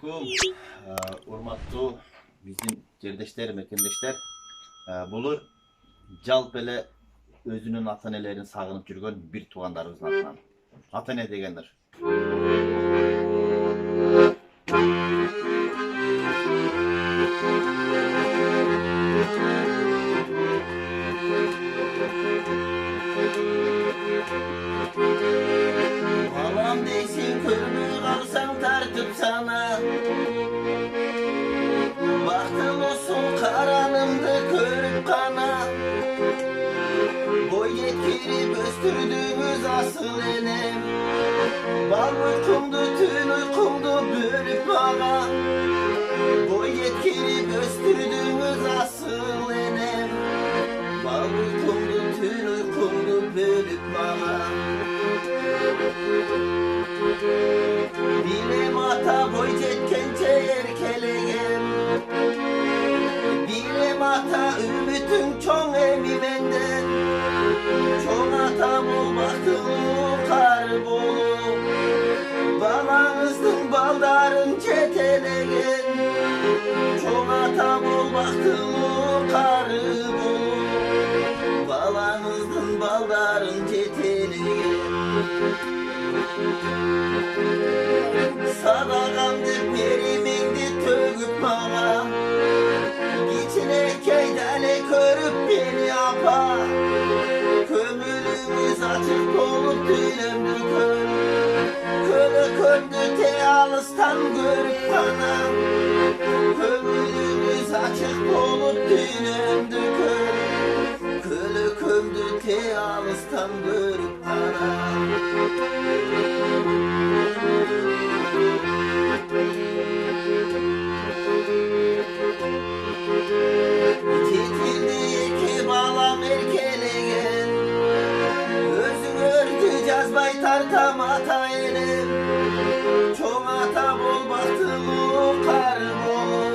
Assalamualaikum. Urmatlı bizim kardeşler, mekendeşler. Bulur jalp ele özünün ata-enelerin sağınıp жүрген bir tuğandarımızın atынан. Ata-ene degendir. Balam deysin körünü kalsan tartıp sana. Baktım olsun karanımdı körüp kana. Boy yetkirip östürdüğümüz asıl enem. Bal uykumdu tün uykumdu bölüp bana. Boy yetkirip östürdüğümüz asıl enem. Bal uykumdu tün uykumdu bölüp bana. Bilem ata boy jetkençe erkeleyem. Bilem ata ümitün çoğ emi benden. Çoğ ata bol baktığım kar bolu. Balanızdın baldarın çetelegen. Çoğ ata bol baktığım kar bolu. Balanızdın baldarın çetelegen. Sadağamdır merimindi tövüp bana. İçine keydale körüp beni apa. Kömülümüz açık olup düğümdür kör. Köle kömdü te alıstan görüp bana. Kömülümüz açık olup düğümdür kör. Köle kömdü te alıstan görüp bana. Titildi iki balam erkelegen. Özün ördü cazbay tartam ata enem. Çoğ ata bol baktığı kar bol.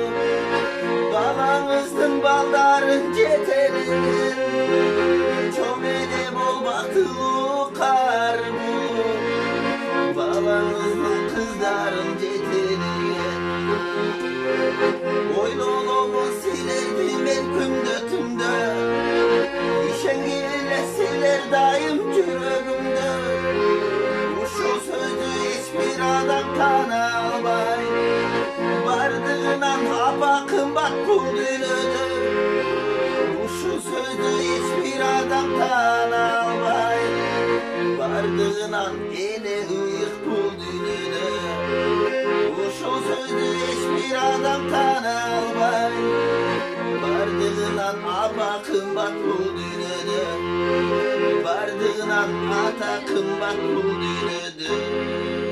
Balanızdın baldarın cetelegen. Çoğ ede bol baktığı kar bol. Balanızdın kızların cetelegen. Oyluluğumu silerdim ben kümde tümde. İşen gelirler daim yüreğimde. Uşu sözü hiçbir adam tanımay. Vardığından hapa kımbat pul dünüdür. Uşu sözü hiçbir adam tanımay. Vardığından ele ıyık pul dünüdür. Uşu sözü hiçbir adam tanımay. Vardığından apa kımbat pul dünüdür. Vardığından ata kımbat pul dünüdür.